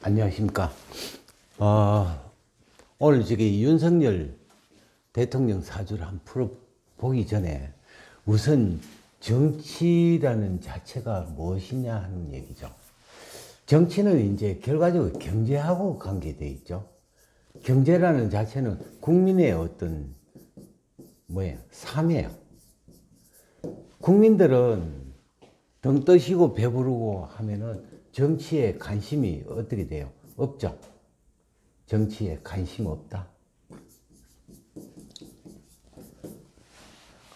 안녕하십니까. 오늘 저기 윤석열 대통령 사주를 한번 풀어보기 전에 우선 정치라는 자체가 무엇이냐 하는 얘기죠. 정치는 이제 결과적으로 경제하고 관계되어 있죠. 경제라는 자체는 국민의 어떤 삶이에요. 국민들은 등 떠시고 배부르고 하면은 정치에 관심이 어떻게 돼요? 없죠. 정치에 관심 없다.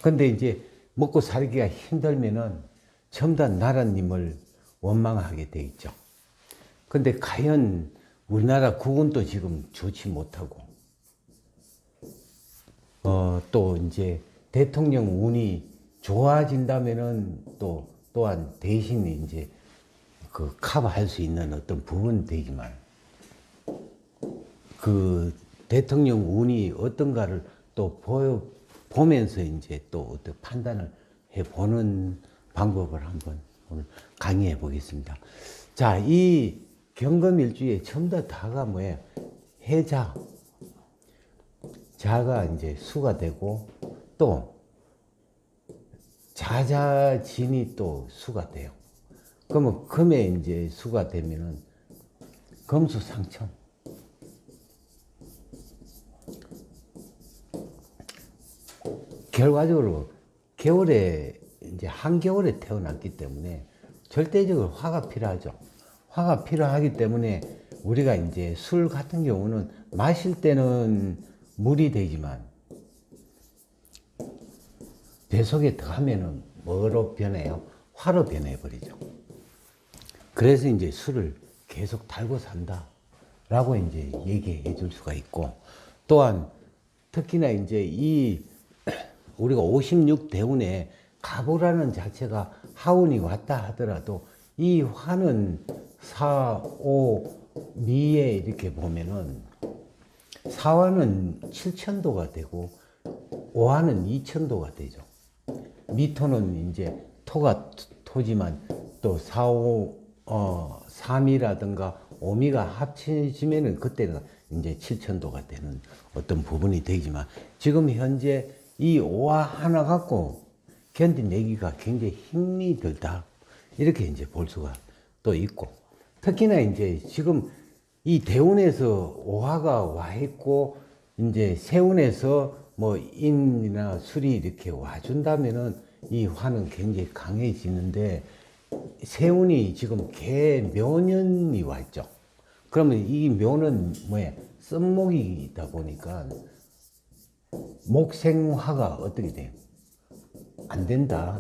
근데 이제 먹고 살기가 힘들면은 첨단 나라님을 원망하게 돼 있죠. 근데 과연 우리나라 국운도 지금 좋지 못하고, 또 이제 대통령 운이 좋아진다면은 또한 대신 이제 그 커버할 수 있는 어떤 부분은 되지만, 그 대통령 운이 어떤가를 또 보면서 이제 또 어떤 판단을 해보는 방법을 한번 오늘 강의해 보겠습니다. 자, 이 경금일주에 전부 다가 뭐예요? 해자. 자가 이제 수가 되고, 또 자자진이 또 수가 돼요. 그러면 금에 이제 수가 되면은 금수상첨. 결과적으로 겨울에 이제 한겨울에 태어났기 때문에 절대적으로 화가 필요하죠. 화가 필요하기 때문에 우리가 이제 술 같은 경우는 마실 때는 물이 되지만 배 속에 들어가면은 뭐로 변해요? 화로 변해버리죠. 그래서 이제 술을 계속 달고 산다 라고 이제 얘기해 줄 수가 있고, 또한 특히나 이제 우리가 56대운에 가보라는 자체가 하운이 왔다 하더라도 이 화는 사, 오, 미에 이렇게 보면은 사화는 7천도가 되고 오화는 2천도가 되죠. 미토는 이제 토가 토지만 또 사오, 삼이라든가 오미가 합치면은 그때가 이제 7천도가 되는 어떤 부분이 되지만, 지금 현재 이 오화 하나 갖고 견뎌내기가 굉장히 힘이 들다. 이렇게 이제 볼 수가 또 있고, 특히나 이제 지금 이 대운에서 오화가 와 있고, 이제 세운에서 뭐 인이나 술이 이렇게 와준다면은 이 화는 굉장히 강해지는데, 세운이 지금 개묘년이 와 있죠. 그러면 이 묘는 뭐야? 썸목이다 보니까 목생화가 어떻게 돼요? 안 된다.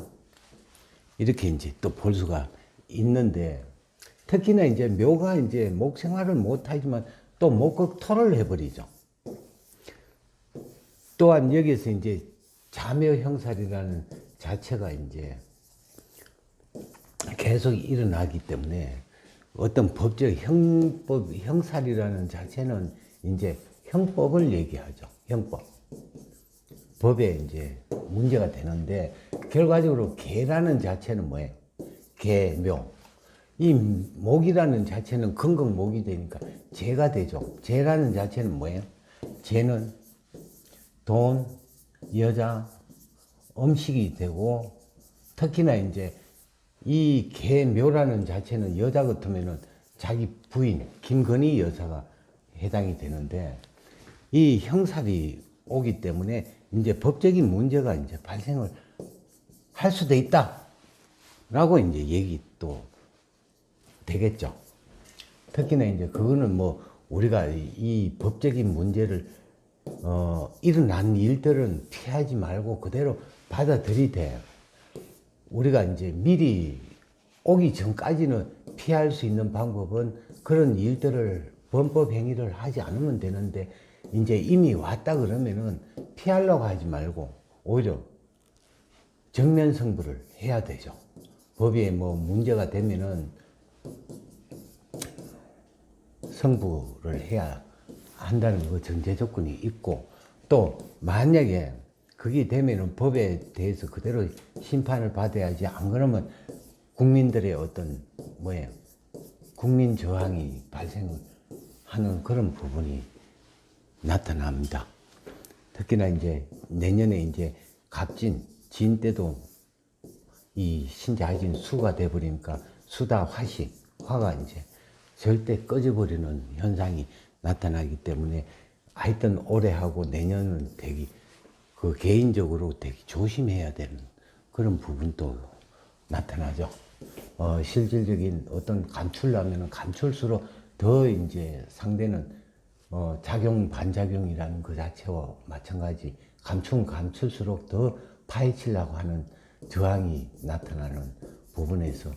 이렇게 이제 또 볼 수가 있는데, 특히나 이제 묘가 이제 목생화를 못 하지만 또 목극토를 해버리죠. 또한 여기서 이제 자묘형살이라는 자체가 이제 계속 일어나기 때문에 어떤 법적 형살이라는 자체는 이제 형법을 얘기하죠. 형법. 법에 이제 문제가 되는데, 결과적으로 개라는 자체는 뭐예요? 개묘. 이 목이라는 자체는 건강목이 되니까 재가 되죠. 재라는 자체는 뭐예요? 재는 돈, 여자, 음식이 되고, 특히나 이제 이 개묘라는 자체는 여자 같으면은 자기 부인 김건희 여사가 해당이 되는데, 이 형살이 오기 때문에 이제 법적인 문제가 이제 발생을 할 수도 있다라고 이제 얘기 또 되겠죠. 특히나 이제 그거는 뭐 우리가 이 법적인 문제를 일어난 일들은 피하지 말고 그대로 받아들이되, 우리가 이제 미리 오기 전까지는 피할 수 있는 방법은 그런 일들을 범법 행위를 하지 않으면 되는데, 이제 이미 왔다 그러면은 피하려고 하지 말고 오히려 정면 승부를 해야 되죠. 법에 뭐 문제가 되면은 승부를 해야 한다는 그 전제 조건이 있고, 또 만약에 그게 되면은 법에 대해서 그대로 심판을 받아야지, 안 그러면 국민들의 어떤 국민 저항이 발생하는 그런 부분이 나타납니다. 특히나 이제 내년에 이제 갑진, 진 때도 이 신자진 수가 돼버리니까 수다 화시, 화가 이제 절대 꺼져버리는 현상이 나타나기 때문에 하여튼 올해하고 내년은 되게 그 개인적으로 되게 조심해야 되는 그런 부분도 나타나죠. 실질적인 어떤 감추려면 감출수록 더 이제 상대는 작용, 반작용이라는 그 자체와 마찬가지 감추면 감출수록 더 파헤치려고 하는 저항이 나타나는 부분에서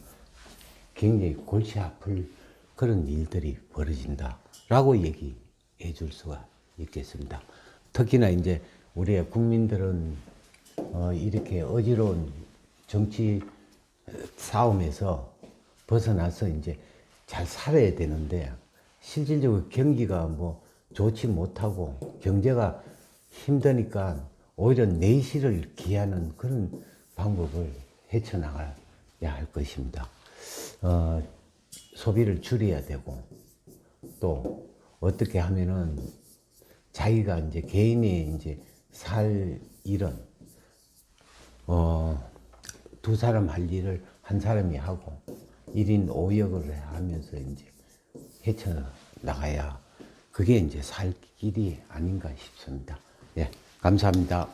굉장히 골치 아플 그런 일들이 벌어진다라고 얘기해 줄 수가 있겠습니다. 특히나 이제 우리의 국민들은 이렇게 어지러운 정치 싸움에서 벗어나서 이제 잘 살아야 되는데 실질적으로 경기가 뭐 좋지 못하고 경제가 힘드니까 오히려 내실을 기하는 그런 방법을 헤쳐나가야 할 것입니다. 소비를 줄여야 되고 또 어떻게 하면은 자기가 이제 개인이 이제 살 일은 두 사람 할 일을 한 사람이 하고 1인 5역을 하면서 이제 헤쳐나가야 그게 이제 살 길이 아닌가 싶습니다. 예, 감사합니다.